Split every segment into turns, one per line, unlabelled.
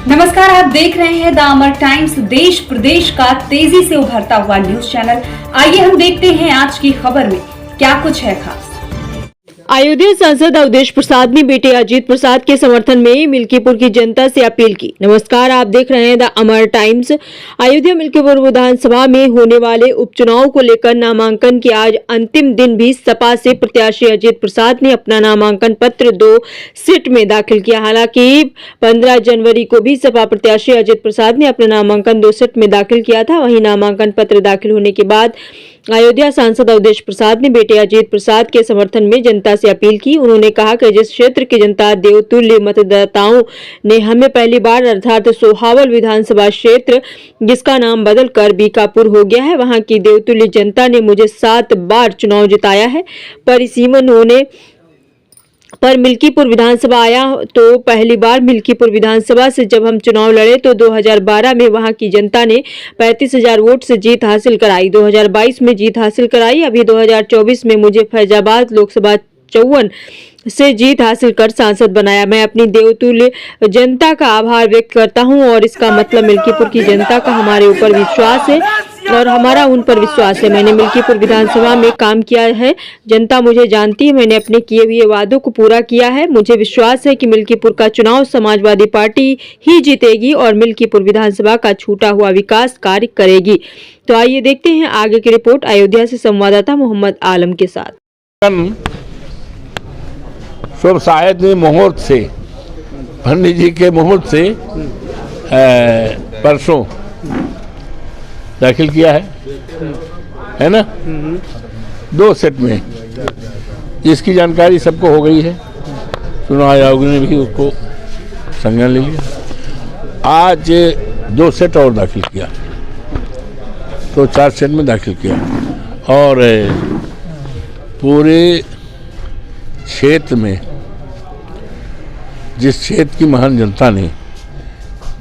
नमस्कार, आप देख रहे हैं द अमर टाइम्स, देश प्रदेश का तेजी से उभरता हुआ न्यूज चैनल। आइए हम देखते हैं आज की खबर में क्या कुछ है खास।
अयोध्या सांसद अवधेश प्रसाद ने बेटे अजीत प्रसाद के समर्थन में मिल्कीपुर की जनता से अपील की। नमस्कार, आप देख रहे हैं द अमर टाइम्स। अयोध्या मिल्कीपुर विधानसभा में होने वाले उपचुनाव को लेकर नामांकन के आज अंतिम दिन भी सपा से प्रत्याशी अजीत प्रसाद ने अपना नामांकन पत्र 2 सेट में दाखिल किया। हालांकि 15 जनवरी को भी सपा प्रत्याशी अजीत प्रसाद ने अपना नामांकन 2 सेट में दाखिल किया था। वहीं नामांकन पत्र दाखिल होने के बाद अयोध्या सांसद अवधेश प्रसाद ने बेटे अजीत प्रसाद के समर्थन में जनता से अपील की। उन्होंने कहा कि जिस क्षेत्र की जनता देवतुल्य मतदाताओं ने हमें पहली बार अर्थात सोहावल विधानसभा क्षेत्र जिसका नाम बदलकर बीकापुर हो गया है, वहां की देवतुल्य जनता ने मुझे 7 बार चुनाव जिताया है। परिसीमन होने पर मिल्कीपुर विधानसभा आया तो पहली बार मिल्कीपुर विधानसभा से जब हम चुनाव लड़े तो 2012 में वहां की जनता ने 35,000 वोट से जीत हासिल कराई। 2022 में जीत हासिल कराई। अभी 2024 में मुझे फैजाबाद लोकसभा 54 से जीत हासिल कर सांसद बनाया। मैं अपनी देवतुल्य जनता का आभार व्यक्त करता हूं और इसका मतलब मिल्कीपुर की जनता का हमारे ऊपर विश्वास है और हमारा उन पर विश्वास है। मैंने मिल्कीपुर विधानसभा में काम किया है, जनता मुझे जानती है। मैंने अपने किए हुए वादों को पूरा किया है। मुझे विश्वास है कि मिल्कीपुर का चुनाव समाजवादी पार्टी ही जीतेगी और मिल्कीपुर विधानसभा का छूटा हुआ विकास कार्य करेगी। तो आइए देखते हैं आगे की रिपोर्ट अयोध्या से संवाददाता मोहम्मद आलम के साथ।
शुभ शायद मुहूर्त से पंडित जी के मुहूर्त से परसों दाखिल किया है ना, 2 सेट में, जिसकी जानकारी सबको हो गई है। चुनाव आयोग ने भी उसको संज्ञान ले लिया। आज 2 सेट और दाखिल किया तो 4 सेट में दाखिल किया और पूरे क्षेत्र में जिस क्षेत्र की महान जनता ने,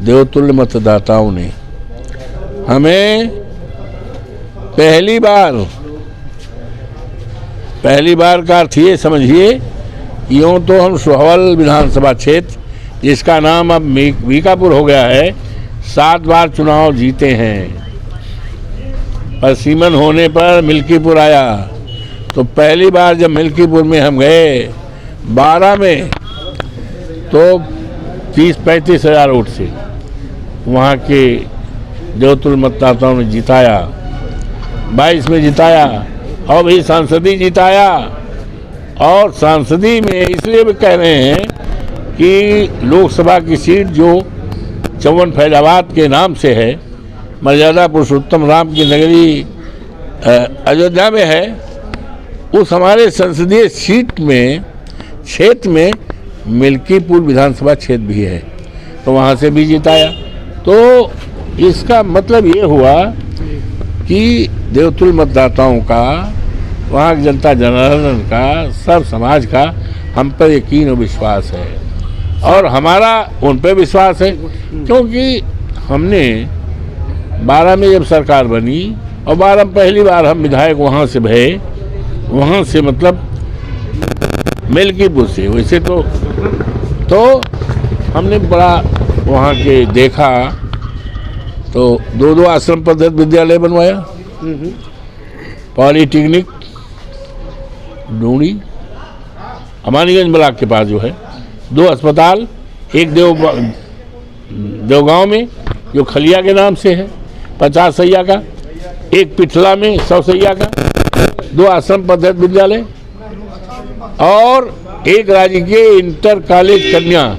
देवतुल्य मतदाताओं ने हमें पहली बार का अर्थ ये समझिए, यूँ तो हम सोहावल विधानसभा क्षेत्र जिसका नाम अब बीकापुर हो गया है 7 बार चुनाव जीते हैं। परिसीमन होने पर मिल्कीपुर आया तो पहली बार जब मिल्कीपुर में हम गए 12 में तो 30-35 हज़ार वोट से वहाँ के देवतुल्य मतदाताओं ने जिताया। 22 में जिताया और भी सांसदी जिताया। और सांसदी में इसलिए भी कह रहे हैं कि लोकसभा की सीट जो 54 फैजाबाद के नाम से है, मर्यादा पुरुषोत्तम राम की नगरी अयोध्या में है, उस हमारे संसदीय सीट में क्षेत्र में मिल्कीपुर विधानसभा क्षेत्र भी है तो वहाँ से भी जिताया। तो इसका मतलब ये हुआ कि देवतुल्य मतदाताओं का, वहाँ की जनता जनार्दन का, सब समाज का हम पर यकीन और विश्वास है और हमारा उन पर विश्वास है, क्योंकि हमने 12 में जब सरकार बनी और 12 में पहली बार हम विधायक वहाँ से भये, वहाँ से मतलब मिल्कीपुर से। वैसे तो हमने बड़ा वहाँ के देखा तो 2 आश्रम पद्धत विद्यालय बनवाया, पॉलीटेक्निक ढूंढी, अमानीगंज ब्लॉक के पास जो है 2 अस्पताल, एक देवगांव में जो खलिया के नाम से है 50 सैया का, एक पिठला में 100 सैया का, 2 आश्रम पद्धत विद्यालय और एक राजकीय इंटर कॉलेज कन्या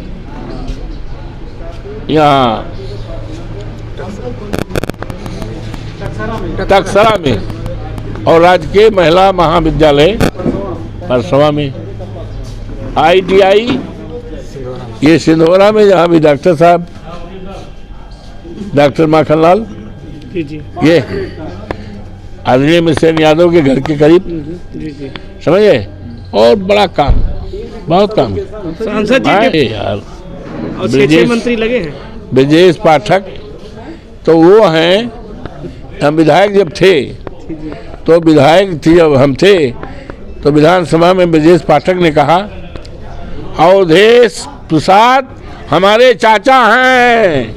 यहाँ टकसरा में और राजकीय महिला महाविद्यालय परसवा में, ITI ये सिंधोरा में, जहाँ भी डॉक्टर साहब डॉक्टर माखनलाल ये आदरणीय मिशन यादव के घर के करीब, समझे। और बड़ा काम, बहुत काम।
सांसद जी
यार
और 6 मंत्री लगे हैं।
ब्रजेश पाठक तो वो हैं, हम विधायक जब थे तो विधायक थी जब हम थे तो विधानसभा में ब्रजेश पाठक ने कहा अवधेश प्रसाद हमारे चाचा हैं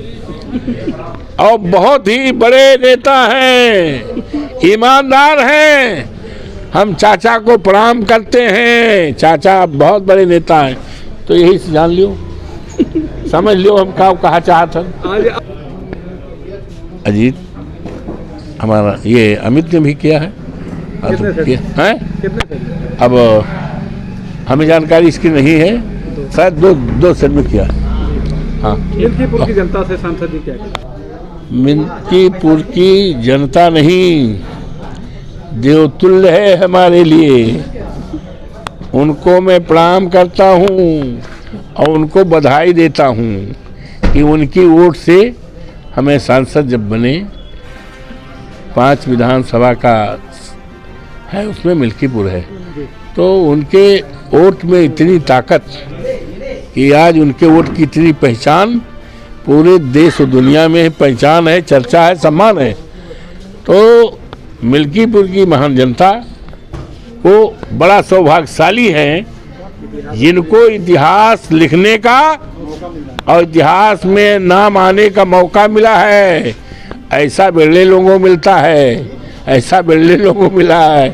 और बहुत ही बड़े नेता हैं, ईमानदार हैं। हम चाचा को प्रणाम करते हैं, चाचा बहुत बड़े नेता हैं। तो यही से जान लियो, समझ लियो हम क्या कहा चाहते हैं। अजीत हमारा ये अमित ने भी किया है, अब हमें जानकारी इसकी नहीं है, शायद दो सेट में किया है। हाँ,
मिल्कीपुर की जनता से सांसद जी क्या कहते हैं?
मिल्कीपुर की जनता नहीं, देवतुल्य है हमारे लिए। उनको मैं प्रणाम करता हूँ और उनको बधाई देता हूँ कि उनकी वोट से हमें सांसद जब बने, 5 विधानसभा का है उसमें मिल्कीपुर है, तो उनके वोट में इतनी ताकत कि आज उनके वोट की इतनी पहचान पूरे देश और दुनिया में पहचान है, चर्चा है, सम्मान है। तो मिल्कीपुर की महान जनता को बड़ा सौभाग्यशाली हैं जिनको इतिहास लिखने का और इतिहास में नाम आने का मौका मिला है। ऐसा बिरले लोगों को मिलता है, ऐसा बिरले लोगों को मिला है।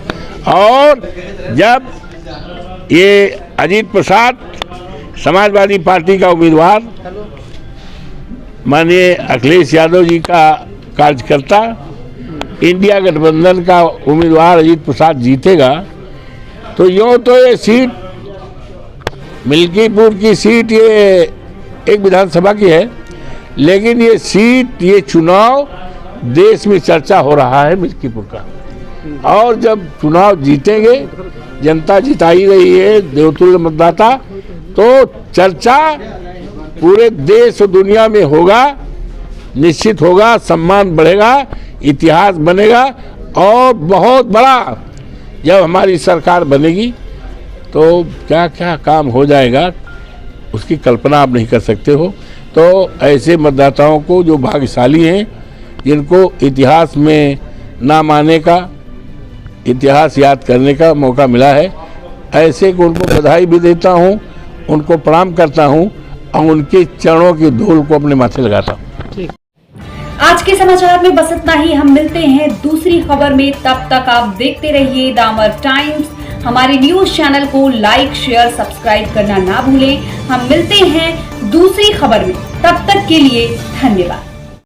और जब ये अजीत प्रसाद समाजवादी पार्टी का उम्मीदवार माननीय अखिलेश यादव जी का कार्यकर्ता, इंडिया गठबंधन का उम्मीदवार अजीत प्रसाद जीतेगा, तो यूँ तो ये सीट मिल्कीपुर की सीट ये एक विधानसभा की है, लेकिन ये सीट, ये चुनाव देश में चर्चा हो रहा है मिल्कीपुर का। और जब चुनाव जीतेंगे, जनता जिताई रही है, देवतुल्य मतदाता, तो चर्चा पूरे देश और दुनिया में होगा, निश्चित होगा, सम्मान बढ़ेगा, इतिहास बनेगा। और बहुत बड़ा जब हमारी सरकार बनेगी तो क्या क्या काम हो जाएगा उसकी कल्पना आप नहीं कर सकते हो। तो ऐसे मतदाताओं को जो भाग्यशाली हैं, जिनको इतिहास में नाम आने का, इतिहास याद करने का मौका मिला है, ऐसे को उनको बधाई भी देता हूँ, उनको प्रणाम करता हूँ और उनके चरणों की धूल को अपने माथे लगाता हूँ।
आज के समाचार में बस इतना ही। हम मिलते हैं दूसरी खबर में, तब तक आप देखते रहिए द अमर टाइम्स। हमारे न्यूज चैनल को लाइक, शेयर, सब्सक्राइब करना ना भूलें। हम मिलते हैं दूसरी खबर में, तब तक के लिए धन्यवाद।